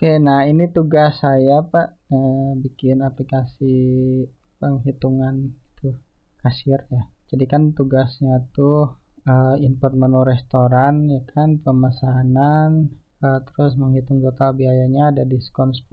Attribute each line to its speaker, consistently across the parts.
Speaker 1: Oke, nah ini tugas saya Pak, bikin aplikasi penghitungan tuh kasir ya. Jadi kan tugasnya tuh input menu restoran ya kan, pemesanan, terus menghitung total biayanya, ada diskon 10%,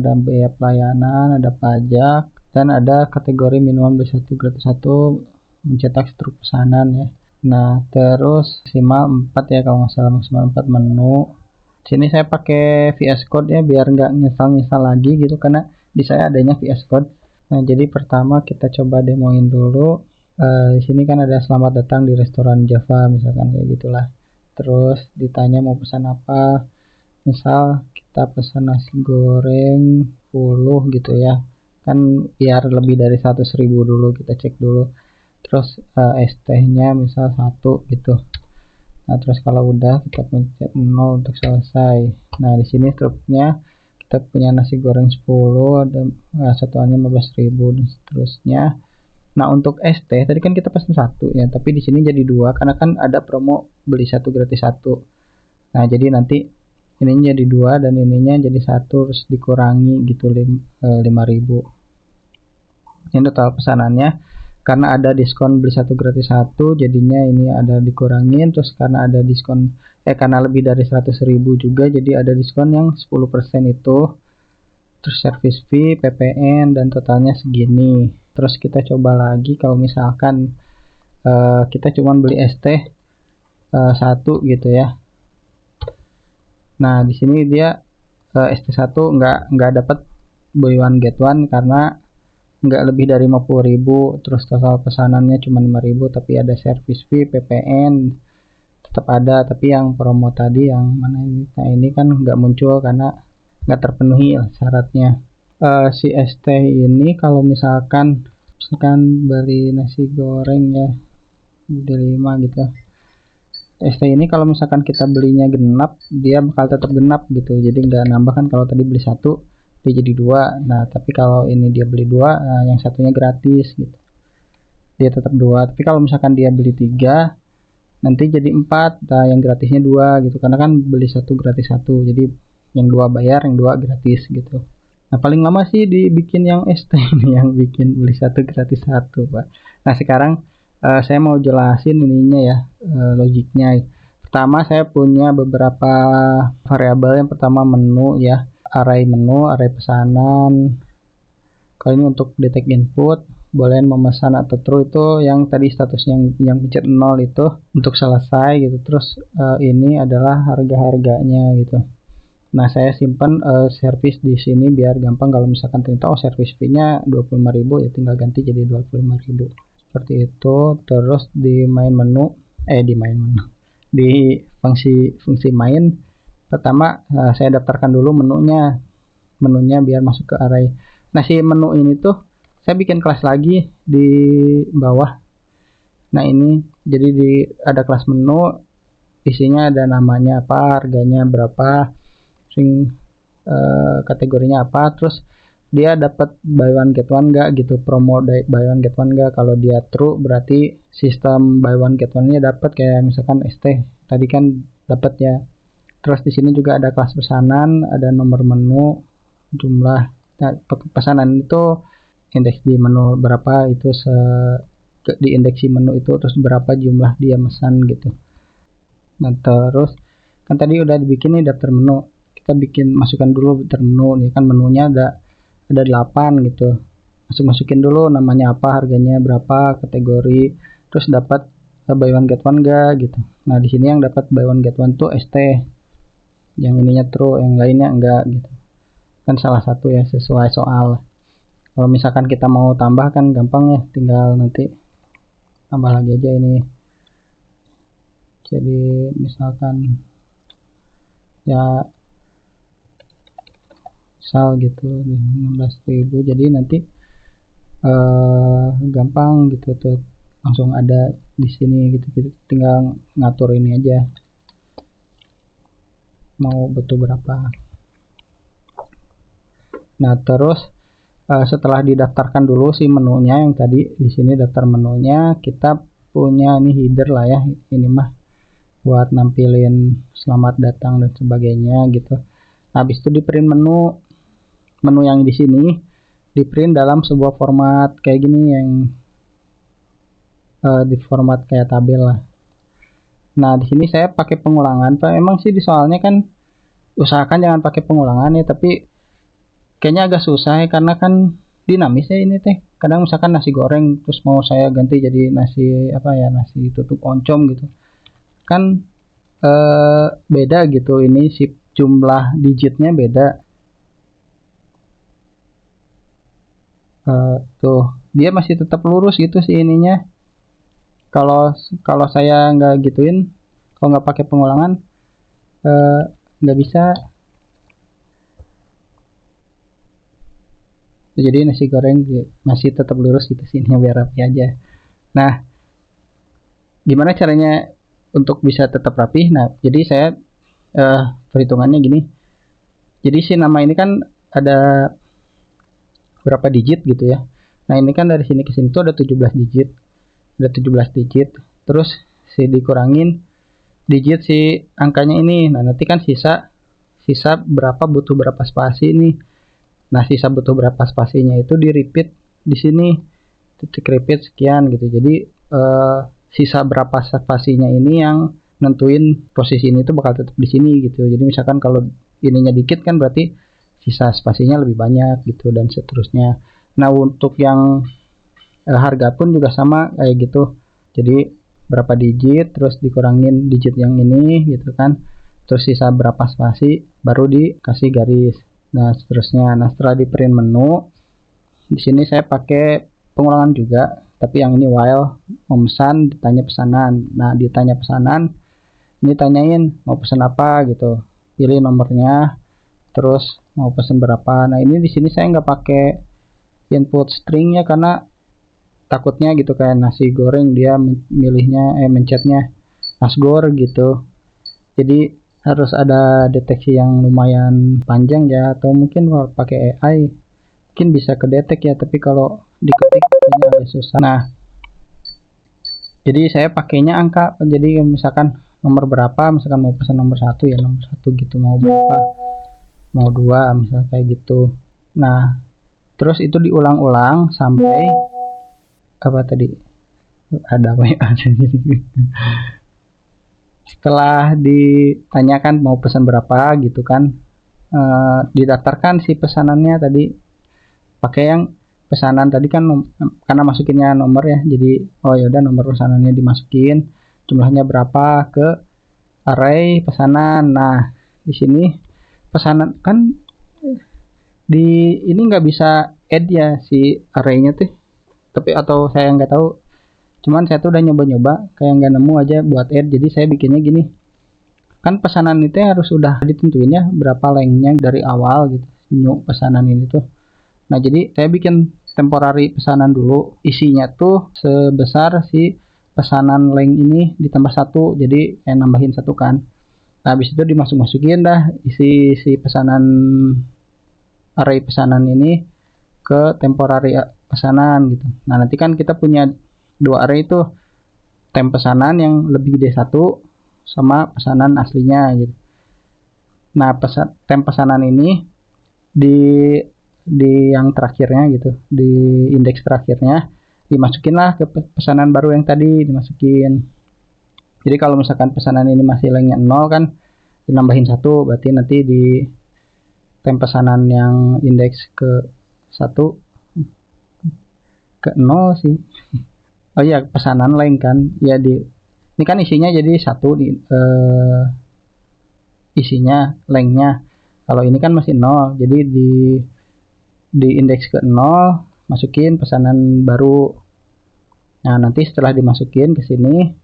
Speaker 1: ada biaya pelayanan, ada pajak, dan ada kategori minimum beli 1 gratis 1, mencetak struk pesanan ya. Nah terus maksimal 4 ya, kalau nggak salah maksimal 4 menu. Sini saya pakai VS Code ya, biar nggak nyesal lagi gitu, karena di saya adanya VS Code. Nah jadi pertama kita coba demoin dulu. Di sini kan ada selamat datang di restoran Java misalkan, kayak gitulah. Terus ditanya mau pesan apa, misal kita pesan nasi goreng 10 gitu ya, kan biar lebih dari 100.000 dulu, kita cek dulu. Terus es tehnya misal 1 gitu. Nah terus kalau udah kita pencet 0 untuk selesai. Nah di sini struknya kita punya nasi goreng 10, ada satuannya 15.000 dan seterusnya. Nah untuk es teh tadi kan kita pesan 1 ya, tapi di sini jadi 2 karena kan ada promo beli 1 gratis 1. Nah jadi nanti ininya jadi 2 dan ininya jadi 1, terus dikurangi gitu 5.000. Ini total pesanannya. Karena ada diskon beli 1 gratis 1, jadinya ini ada dikurangin. Terus karena ada diskon karena lebih dari 100.000 juga, jadi ada diskon yang 10% itu. Terus service fee, PPN, dan totalnya segini. Terus kita coba lagi kalau misalkan kita cuma beli es teh 1 gitu ya. Nah di sini dia es teh 1 nggak dapat buy one get one karena nggak lebih dari 50.000, terus total pesanannya cuma 5.000, tapi ada service fee, PPN tetap ada, tapi yang promo tadi yang mana ini, nah ini kan nggak muncul karena nggak terpenuhi syaratnya. Si es teh ini kalau misalkan beli nasi goreng ya beli 5 gitu, es teh ini kalau misalkan kita belinya genap, dia bakal tetap genap gitu, jadi nggak nambah kan. Kalau tadi beli 1 dia jadi 2. Nah tapi kalau ini dia beli 2, yang satunya gratis gitu, dia tetap 2. Tapi kalau misalkan dia beli 3 nanti jadi 4, nah yang gratisnya 2 gitu, karena kan beli 1 gratis 1, jadi yang 2 bayar, yang 2 gratis gitu. Nah paling lama sih dibikin yang es teh ini, yang bikin beli 1 gratis 1 Pak. Nah sekarang saya mau jelasin ininya ya, logiknya. Pertama saya punya beberapa variabel. Yang pertama menu ya, array menu, array pesanan. Kalau ini untuk detect input, boleh memesan atau true, itu yang tadi statusnya yang pencet 0 itu untuk selesai gitu. Terus ini adalah harga-harganya gitu. Nah saya simpan service di sini biar gampang. Kalau misalkan ternyata service fee-nya 25.000 ya tinggal ganti jadi 25.000 seperti itu. Terus di di fungsi main, pertama saya daftarkan dulu menunya biar masuk ke array. Nah si menu ini tuh saya bikin kelas lagi di bawah. Nah ini jadi ada kelas menu, isinya ada namanya apa, harganya berapa, kategorinya apa, terus dia dapat buy one get one enggak gitu, promo buy one get one enggak. Kalau dia true berarti sistem buy one get one-nya dapat, kayak misalkan es teh tadi kan dapat ya. Terus di sini juga ada kelas pesanan, ada nomor menu, jumlah. Nah, pesanan itu indeks di menu berapa, itu di indeksi menu itu, terus berapa jumlah dia mesan gitu. Nah terus kan tadi udah dibikin nih daftar menu, kita masukkan dulu daftar menu nih kan, menunya ada 8 gitu. Masukin dulu namanya apa, harganya berapa, kategori, terus dapat buy one get one enggak gitu. Nah di sini yang dapat buy one get one tuh es teh, yang ininya true, yang lainnya enggak gitu. Kan salah satu ya sesuai soal. Kalau misalkan kita mau tambah kan gampang ya, tinggal nanti tambah lagi aja ini. Jadi misalkan ya misal gitu 16.000, jadi nanti gampang gitu tuh, langsung ada di sini gitu, tinggal ngatur ini aja mau butuh berapa. Nah terus setelah didaftarkan dulu si menunya, yang tadi di sini daftar menunya, kita punya ini header lah ya, ini mah buat nampilin selamat datang dan sebagainya gitu. Habis itu di print menu yang di sini di print dalam sebuah format kayak gini yang di format kayak tabel lah. Nah di sini saya pakai pengulangan. Pak, emang sih di soalnya kan usahakan jangan pakai pengulangan ya, tapi kayaknya agak susah ya karena kan dinamis ya ini teh. Kadang misalkan nasi goreng terus mau saya ganti jadi nasi apa ya, nasi tutuk oncom gitu kan, beda gitu, ini si jumlah digitnya beda. Tuh dia masih tetap lurus gitu sih ininya. Kalau kalau saya nggak gituin, kalau nggak pakai pengulangan eh, nggak bisa. Jadi nasi goreng masih tetap lurus gitu sini biar rapi aja. Nah gimana caranya untuk bisa tetap rapi? Nah jadi saya perhitungannya gini. Jadi si nama ini kan ada berapa digit gitu ya. Nah ini kan dari sini ke sini tuh ada 17 digit. Ada 17 digit. Terus si dikurangin digit si angkanya ini. Nah nanti kan sisa berapa, butuh berapa spasi nih. Nah sisa butuh berapa spasinya itu di repeat di sini, titik repeat sekian gitu. Jadi sisa berapa spasinya ini yang nentuin posisi ini tuh bakal tetap di sini gitu. Jadi misalkan kalau ininya dikit kan berarti sisa spasinya lebih banyak gitu dan seterusnya. Nah untuk yang harga pun juga sama kayak gitu. Jadi berapa digit terus dikurangin digit yang ini gitu kan, terus sisa berapa spasi baru dikasih garis. Nah seterusnya. Nah setelah di print menu di sini saya pakai pengulangan juga, tapi yang ini while memesan ditanya pesanan. Nah ditanya pesanan ini tanyain mau pesan apa gitu, pilih nomornya, terus mau pesan berapa. Nah ini di sini saya nggak pakai input stringnya karena takutnya gitu kayak nasi goreng dia milihnya mencetnya nasgor gitu. Jadi harus ada deteksi yang lumayan panjang ya, atau mungkin kalau pakai AI mungkin bisa kedetek ya, tapi kalau diketik ini agak susah. Nah jadi saya pakainya angka, jadi misalkan nomor berapa, misalkan mau pesan nomor 1 ya nomor 1 gitu, mau berapa, mau 2 misalnya kayak gitu. Nah terus itu diulang-ulang sampai apa tadi, ada WA setelah ditanyakan mau pesan berapa gitu kan, didaftarkan si pesanannya tadi pakai yang pesanan tadi kan, karena masukinnya nomor ya, jadi oh ya udah nomor pesanannya dimasukin, jumlahnya berapa ke array pesanan. Nah di sini pesanan kan di ini nggak bisa add ya si arraynya tuh, tapi atau saya nggak tahu, cuman saya tuh udah nyoba-nyoba kayak nggak nemu aja buat add. Jadi saya bikinnya gini, kan pesanan itu harus udah ditentuin ya berapa lengthnya dari awal gitu, new pesanan ini tuh. Nah jadi saya bikin temporary pesanan dulu, isinya tuh sebesar si pesanan length ini ditambah 1, jadi nambahin 1 kan. Nah habis itu dimasuk-masukin dah isi si pesanan, array pesanan ini ke temporary pesanan gitu. Nah nanti kan kita punya 2 array itu, temp pesanan yang lebih gede 1 sama pesanan aslinya gitu. Nah temp pesanan ini di yang terakhirnya gitu, di indeks terakhirnya dimasukinlah ke pesanan baru yang tadi dimasukin. Jadi kalau misalkan pesanan ini masih lengthnya 0 kan dinambahin 1, berarti nanti di temp pesanan yang indeks ke 1 ke 0 sih. Oh iya pesanan length kan ya, di ini kan isinya jadi 1 di isinya lengthnya. Kalau ini kan masih 0, jadi di indeks ke 0 masukin pesanan baru. Nah nanti setelah dimasukin ke sini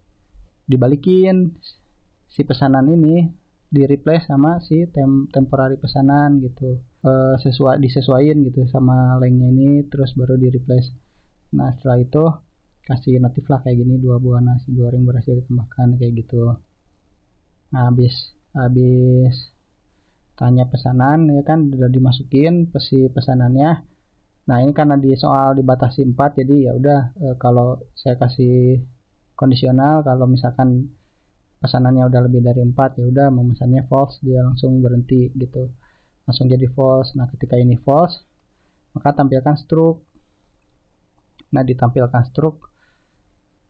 Speaker 1: dibalikin si pesanan ini, di replace sama si temporary pesanan gitu, disesuaiin gitu sama lengthnya ini, terus baru di replace. Nah setelah itu kasih notif lah kayak gini, 2 buah nasi goreng berhasil ditambahkan kayak gitu. Nah habis tanya pesanan ya kan udah dimasukin si pesanannya. Nah ini karena di soal dibatasi 4, jadi ya udah kalau saya kasih kondisional, kalau misalkan pesanannya udah lebih dari 4 ya udah memesannya false, dia langsung berhenti gitu. langsung jadi false. Nah ketika ini false, maka tampilkan stroke. Nah ditampilkan stroke,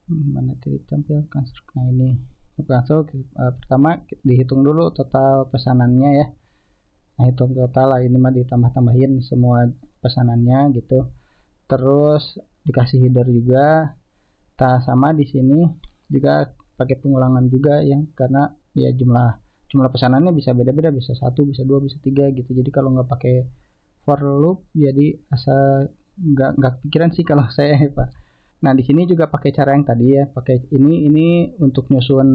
Speaker 1: mana tadi ditampilkan stroke. Nah ini stroke, pertama dihitung dulu total pesanannya ya. Nah hitung total lah, ini mah ditambah-tambahin semua pesanannya gitu. Terus dikasih header juga. Sama di sini juga pakai pengulangan juga yang karena ya jumlah pesanannya bisa beda-beda, bisa 1, bisa 2, bisa 3 gitu. Jadi kalau nggak pakai for loop jadi asa nggak pikiran sih kalau saya Pak. Nah di sini juga pakai cara yang tadi ya, pakai ini untuk nyusun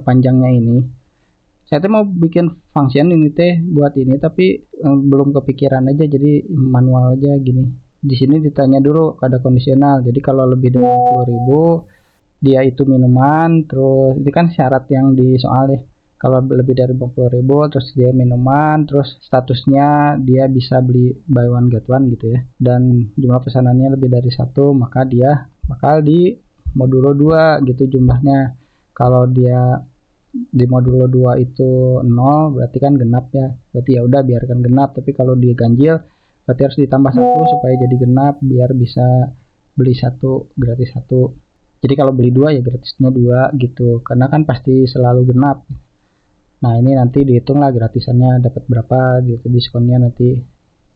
Speaker 1: panjangnya ini. Saya tuh mau bikin function ini teh buat ini tapi belum kepikiran aja, jadi manual aja gini. Di sini ditanya dulu ada kondisional. Jadi kalau lebih dari 50.000 dia itu minuman, terus itu kan syarat yang di soal ya. Kalau lebih dari 50.000 terus dia minuman, terus statusnya dia bisa beli buy one get one gitu ya. Dan jumlah pesanannya lebih dari 1, maka dia bakal di modulo 2 gitu jumlahnya. Kalau dia di modulo 2 itu 0 berarti kan genap ya. Berarti ya udah biarkan genap, tapi kalau dia ganjil berarti harus ditambah 1 supaya jadi genap biar bisa beli 1 gratis 1. Jadi kalau beli 2 ya gratisnya 2 gitu, karena kan pasti selalu genap. Nah ini nanti dihitung lah gratisannya dapat berapa gitu, diskonnya nanti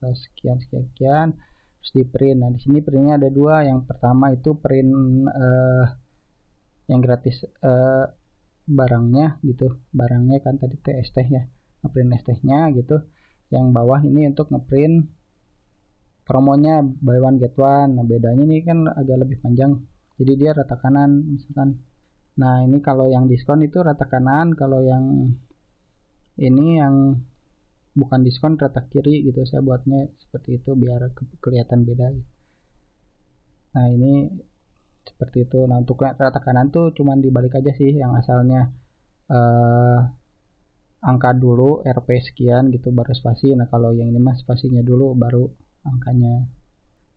Speaker 1: sekian terus di print. Nah di sini printnya ada 2. Yang pertama itu print yang gratis barangnya gitu, barangnya kan tadi TST ya, ngeprint ST-nya gitu. Yang bawah ini untuk ngeprint promonya buy one get one. Nah bedanya ini kan agak lebih panjang, jadi dia rata kanan misalkan. Nah ini kalau yang diskon itu rata kanan, kalau yang ini yang bukan diskon rata kiri gitu. Saya buatnya seperti itu biar kelihatan beda gitu. Nah ini seperti itu. Nah untuk rata kanan tuh cuman dibalik aja sih, yang asalnya angka dulu RP sekian gitu baru spasi. Nah kalau yang ini mah spasinya dulu baru angkanya.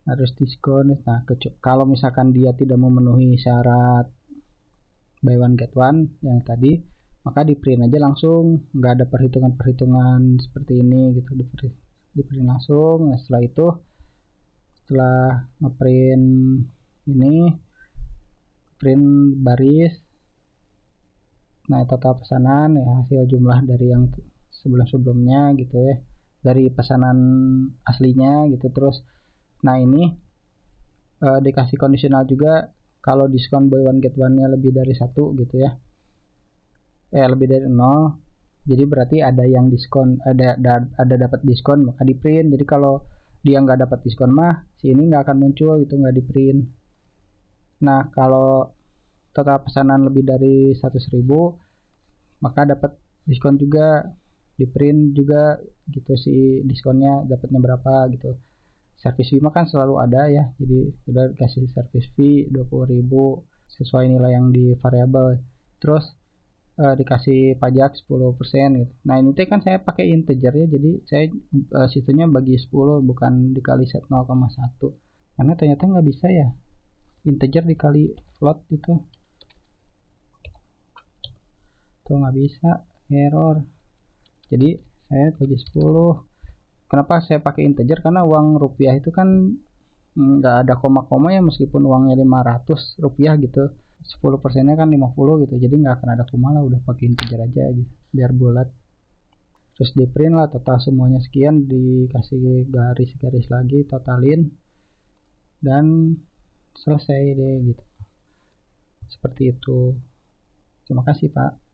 Speaker 1: Harus diskon. Nah kalau misalkan dia tidak memenuhi syarat buy one get one yang tadi, maka di print aja langsung, nggak ada perhitungan seperti ini gitu, di print langsung. Nah setelah itu, setelah ngeprint ini, print baris, nah total pesanan ya hasil jumlah dari yang sebelumnya gitu ya, dari pesanan aslinya gitu. Terus nah ini dikasih kondisional juga kalau diskon buy one get one nya lebih dari 1 gitu ya, lebih dari 0, jadi berarti ada yang diskon, ada dapat diskon maka di print. Jadi kalau dia nggak dapat diskon mah si ini nggak akan muncul itu, nggak di print. Nah kalau total pesanan lebih dari 100.000 maka dapat diskon juga, di print juga gitu si diskonnya dapatnya berapa gitu. Service fee mah kan selalu ada ya, jadi udah kasih service fee 20.000 sesuai nilai yang di variabel. Terus dikasih pajak 10% gitu. Nah ini kan saya pakai integer ya, jadi saya sistemnya bagi 10 bukan dikali set 0,1, karena ternyata nggak bisa ya integer dikali float itu tuh, nggak bisa, error. Jadi saya bagi 10. Kenapa saya pakai integer? Karena uang rupiah itu kan nggak ada koma-koma ya, meskipun uangnya 500 rupiah gitu, 10%-nya kan 50 gitu, jadi nggak akan ada koma lah, udah pakai integer aja gitu biar bulat. Terus di print lah total semuanya sekian, dikasih garis-garis lagi, totalin, dan selesai deh gitu. Seperti itu. Terima kasih Pak.